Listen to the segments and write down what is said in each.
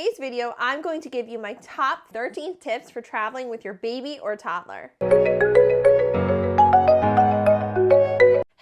today's video, I'm going to give you my top 13 tips for traveling with your baby or toddler.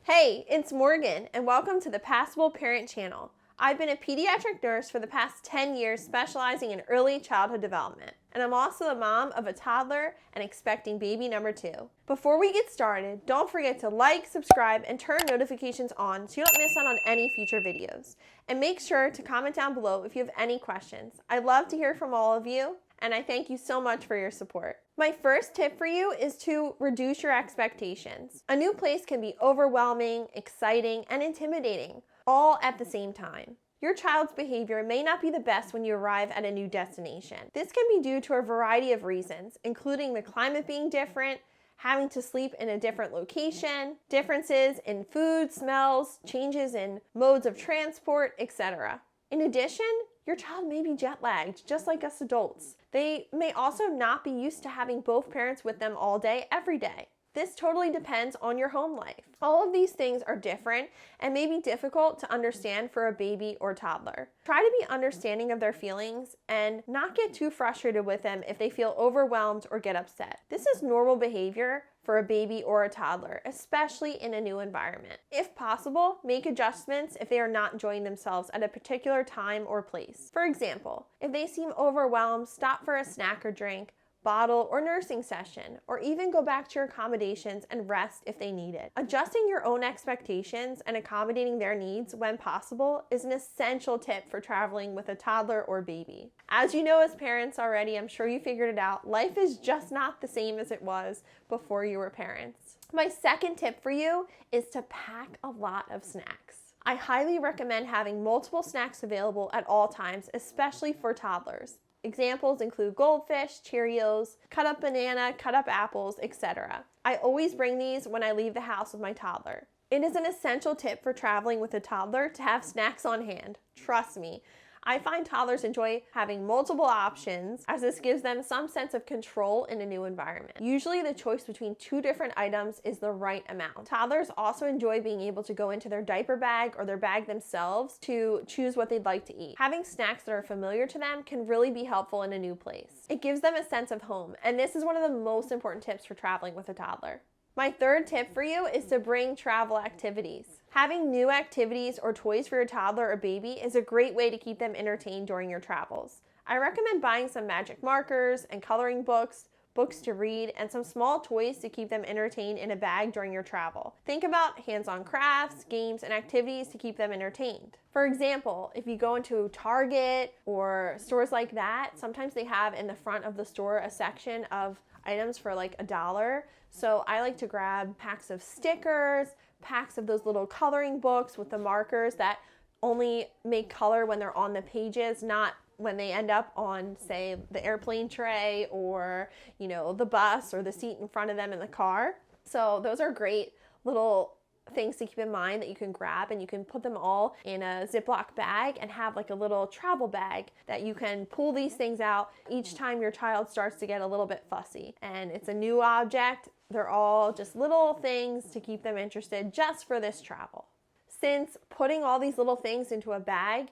Hey, it's Morgan, and welcome to the Passable Parent channel. I've been a pediatric nurse for the past 10 years specializing in early childhood development, and I'm also a mom of a toddler and expecting baby number 2. Before we get started, don't forget to like, subscribe, and turn notifications on so you don't miss out on any future videos. And make sure to comment down below if you have any questions. I'd love to hear from all of you, and I thank you so much for your support. My first tip for you is to reduce your expectations. A new place can be overwhelming, exciting, and intimidating, all at the same time. Your child's behavior may not be the best when you arrive at a new destination. This can be due to a variety of reasons, including the climate being different, having to sleep in a different location, differences in food, smells, changes in modes of transport, etc. In addition, your child may be jet lagged, just like us adults. They may also not be used to having both parents with them all day, every day. This totally depends on your home life. All of these things are different and may be difficult to understand for a baby or toddler. Try to be understanding of their feelings and not get too frustrated with them if they feel overwhelmed or get upset. This is normal behavior for a baby or a toddler, especially in a new environment. If possible, make adjustments if they are not enjoying themselves at a particular time or place. For example, if they seem overwhelmed, stop for a snack or drink, bottle or nursing session, or even go back to your accommodations and rest if they need it. Adjusting your own expectations and accommodating their needs when possible is an essential tip for traveling with a toddler or baby. As you know as parents already, I'm sure you figured it out, life is just not the same as it was before you were parents. My second tip for you is to pack a lot of snacks. I highly recommend having multiple snacks available at all times, especially for toddlers. Examples include Goldfish, Cheerios, cut up banana, cut up apples, etc. I always bring these when I leave the house with my toddler. It is an essential tip for traveling with a toddler to have snacks on hand. Trust me. I find toddlers enjoy having multiple options as this gives them some sense of control in a new environment. Usually the choice between 2 different items is the right amount. Toddlers also enjoy being able to go into their diaper bag or their bag themselves to choose what they'd like to eat. Having snacks that are familiar to them can really be helpful in a new place. It gives them a sense of home, and this is one of the most important tips for traveling with a toddler. My third tip for you is to bring travel activities. Having new activities or toys for your toddler or baby is a great way to keep them entertained during your travels. I recommend buying some magic markers and coloring books, books to read, and some small toys to keep them entertained in a bag during your travel. Think about hands-on crafts, games, and activities to keep them entertained. For example, if you go into Target or stores like that, sometimes they have in the front of the store a section of items for like $1. So I like to grab packs of stickers, packs of those little coloring books with the markers that only make color when they're on the pages, not when they end up on, say, the airplane tray or, the bus or the seat in front of them in the car. So those are great little things to keep in mind that you can grab, and you can put them all in a Ziploc bag and have like a little travel bag that you can pull these things out each time your child starts to get a little bit fussy. And it's a new object. They're all just little things to keep them interested just for this travel. Since putting all these little things into a bag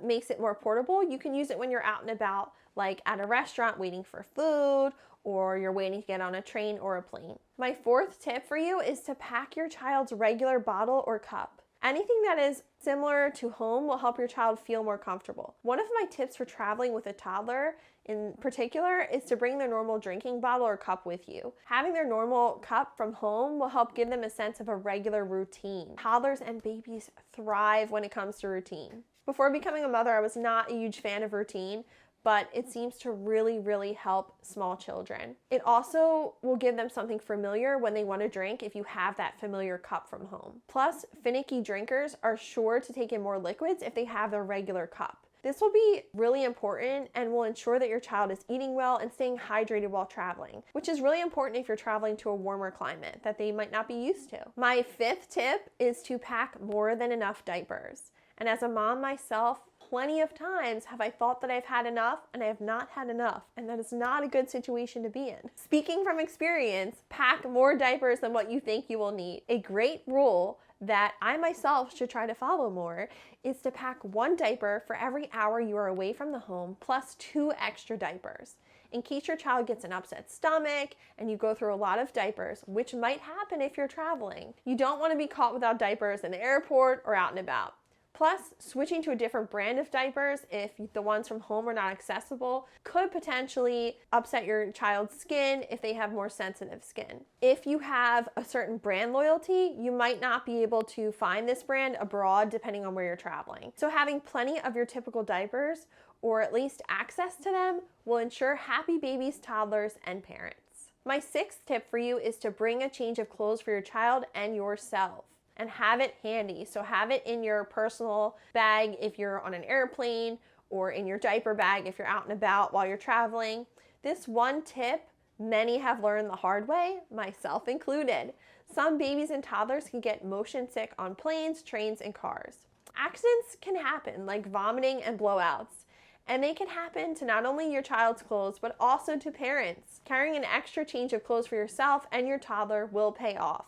makes it more portable, you can use it when you're out and about, like at a restaurant waiting for food, or you're waiting to get on a train or a plane. My fourth tip for you is to pack your child's regular bottle or cup. Anything that is similar to home will help your child feel more comfortable. One of my tips for traveling with a toddler in particular is to bring their normal drinking bottle or cup with you. Having their normal cup from home will help give them a sense of a regular routine. Toddlers and babies thrive when it comes to routine. Before becoming a mother, I was not a huge fan of routine, but it seems to really help small children. It also will give them something familiar when they want to drink if you have that familiar cup from home. Plus, finicky drinkers are sure to take in more liquids if they have their regular cup. This will be really important and will ensure that your child is eating well and staying hydrated while traveling, which is really important if you're traveling to a warmer climate that they might not be used to. My fifth tip is to pack more than enough diapers. And as a mom myself, plenty of times have I thought that I've had enough and I have not had enough, and that is not a good situation to be in. Speaking from experience, pack more diapers than what you think you will need. A great rule that I myself should try to follow more is to pack 1 diaper for every hour you are away from the home, plus 2 extra diapers. In case your child gets an upset stomach and you go through a lot of diapers, which might happen if you're traveling. You don't want to be caught without diapers in the airport or out and about. Plus, switching to a different brand of diapers, if the ones from home are not accessible, could potentially upset your child's skin if they have more sensitive skin. If you have a certain brand loyalty, you might not be able to find this brand abroad depending on where you're traveling. So having plenty of your typical diapers, or at least access to them, will ensure happy babies, toddlers, and parents. My 6th tip for you is to bring a change of clothes for your child and yourself, and have it handy. So have it in your personal bag if you're on an airplane, or in your diaper bag if you're out and about while you're traveling. This one tip many have learned the hard way, myself included. Some babies and toddlers can get motion sick on planes, trains, and cars. Accidents can happen, like vomiting and blowouts, and they can happen to not only your child's clothes, but also to parents. Carrying an extra change of clothes for yourself and your toddler will pay off.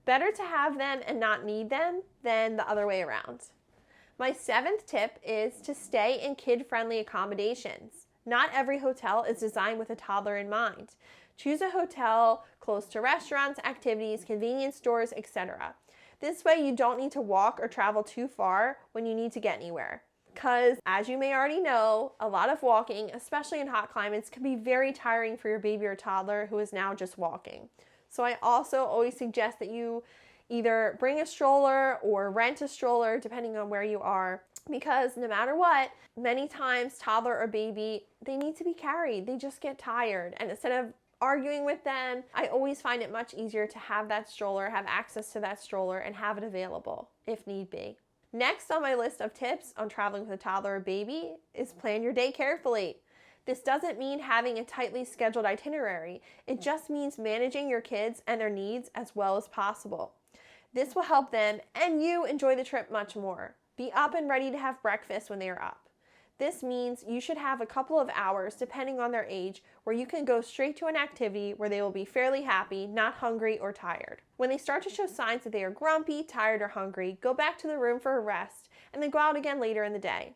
Better to have them and not need them than the other way around. My 7th tip is to stay in kid-friendly accommodations. Not every hotel is designed with a toddler in mind. Choose a hotel close to restaurants, activities, convenience stores, etc. This way you don't need to walk or travel too far when you need to get anywhere. Because, as you may already know, a lot of walking, especially in hot climates, can be very tiring for your baby or toddler who is now just walking. So I also always suggest that you either bring a stroller or rent a stroller, depending on where you are, because no matter what, many times toddler or baby, they need to be carried. They just get tired. And instead of arguing with them, I always find it much easier to have that stroller, have access to that stroller, and have it available if need be. Next on my list of tips on traveling with a toddler or baby is plan your day carefully. This doesn't mean having a tightly scheduled itinerary. It just means managing your kids and their needs as well as possible. This will help them and you enjoy the trip much more. Be up and ready to have breakfast when they are up. This means you should have a couple of hours, depending on their age, where you can go straight to an activity where they will be fairly happy, not hungry or tired. When they start to show signs that they are grumpy, tired, or hungry, go back to the room for a rest and then go out again later in the day.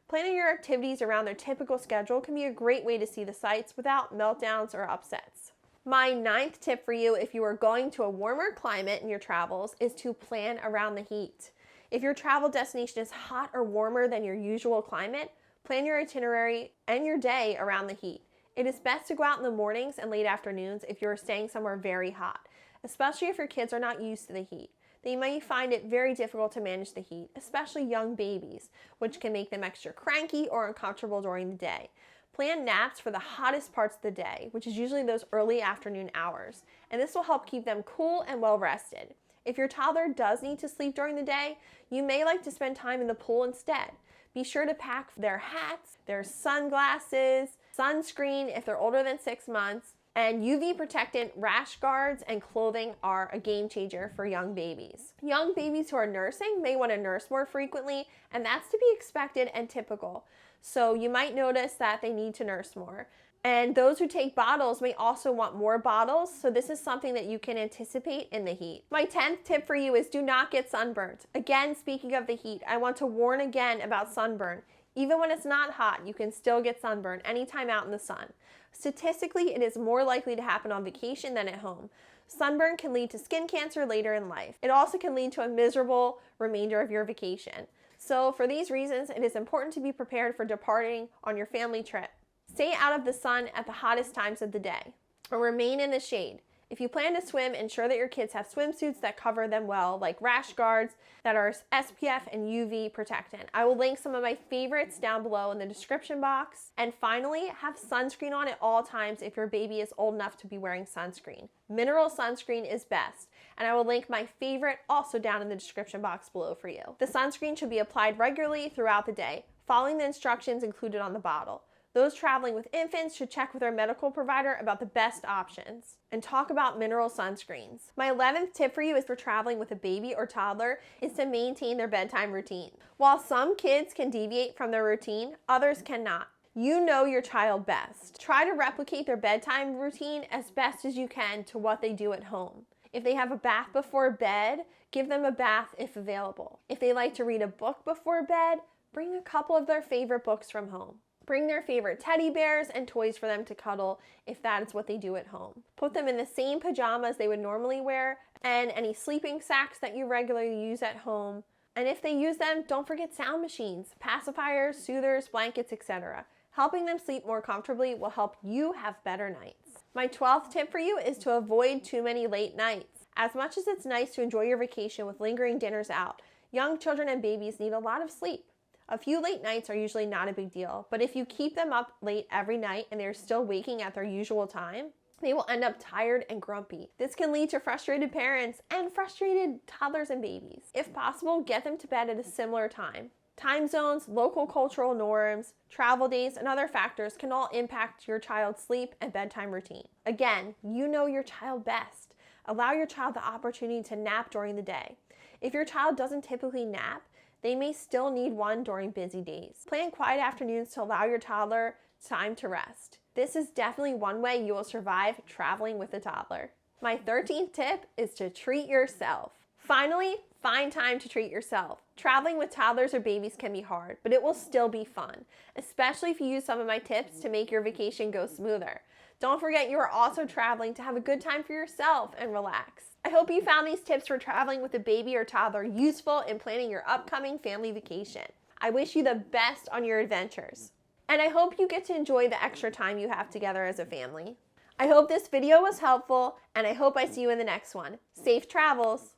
Planning your activities around their typical schedule can be a great way to see the sights without meltdowns or upsets. My 9th tip for you if you are going to a warmer climate in your travels is to plan around the heat. If your travel destination is hot or warmer than your usual climate, plan your itinerary and your day around the heat. It is best to go out in the mornings and late afternoons if you are staying somewhere very hot, especially if your kids are not used to the heat. They may find it very difficult to manage the heat, especially young babies, which can make them extra cranky or uncomfortable during the day. Plan naps for the hottest parts of the day, which is usually those early afternoon hours, and this will help keep them cool and well rested. If your toddler does need to sleep during the day, you may like to spend time in the pool instead. Be sure to pack their hats, their sunglasses, sunscreen if they're older than 6 months, and UV protectant, rash guards, and clothing are a game changer for young babies. Young babies who are nursing may want to nurse more frequently, and that's to be expected and typical. So you might notice that they need to nurse more. And those who take bottles may also want more bottles, so this is something that you can anticipate in the heat. My 10th tip for you is do not get sunburned. Again, speaking of the heat, I want to warn again about sunburn. Even when it's not hot, you can still get sunburn anytime out in the sun. Statistically, it is more likely to happen on vacation than at home. Sunburn can lead to skin cancer later in life. It also can lead to a miserable remainder of your vacation. So for these reasons, it is important to be prepared for departing on your family trip. Stay out of the sun at the hottest times of the day, or remain in the shade. If you plan to swim, ensure that your kids have swimsuits that cover them well, like rash guards that are SPF and UV protectant. I will link some of my favorites down below in the description box. And finally, have sunscreen on at all times if your baby is old enough to be wearing sunscreen. Mineral sunscreen is best, and I will link my favorite also down in the description box below for you. The sunscreen should be applied regularly throughout the day, following the instructions included on the bottle. Those traveling with infants should check with their medical provider about the best options and talk about mineral sunscreens. My 11th tip for you is for traveling with a baby or toddler is to maintain their bedtime routine. While some kids can deviate from their routine, others cannot. You know your child best. Try to replicate their bedtime routine as best as you can to what they do at home. If they have a bath before bed, give them a bath if available. If they like to read a book before bed, bring a couple of their favorite books from home. Bring their favorite teddy bears and toys for them to cuddle if that is what they do at home. Put them in the same pajamas they would normally wear and any sleeping sacks that you regularly use at home. And if they use them, don't forget sound machines, pacifiers, soothers, blankets, etc. Helping them sleep more comfortably will help you have better nights. My 12th tip for you is to avoid too many late nights. As much as it's nice to enjoy your vacation with lingering dinners out, young children and babies need a lot of sleep. A few late nights are usually not a big deal, but if you keep them up late every night and they're still waking at their usual time, they will end up tired and grumpy. This can lead to frustrated parents and frustrated toddlers and babies. If possible, get them to bed at a similar time. Time zones, local cultural norms, travel days, and other factors can all impact your child's sleep and bedtime routine. Again, you know your child best. Allow your child the opportunity to nap during the day. If your child doesn't typically nap, they may still need one during busy days. Plan quiet afternoons to allow your toddler time to rest. This is definitely one way you will survive traveling with a toddler. My 13th tip is to treat yourself. Finally, find time to treat yourself. Traveling with toddlers or babies can be hard, but it will still be fun, especially if you use some of my tips to make your vacation go smoother. Don't forget you are also traveling to have a good time for yourself and relax. I hope you found these tips for traveling with a baby or toddler useful in planning your upcoming family vacation. I wish you the best on your adventures. And I hope you get to enjoy the extra time you have together as a family. I hope this video was helpful, and I hope I see you in the next one. Safe travels!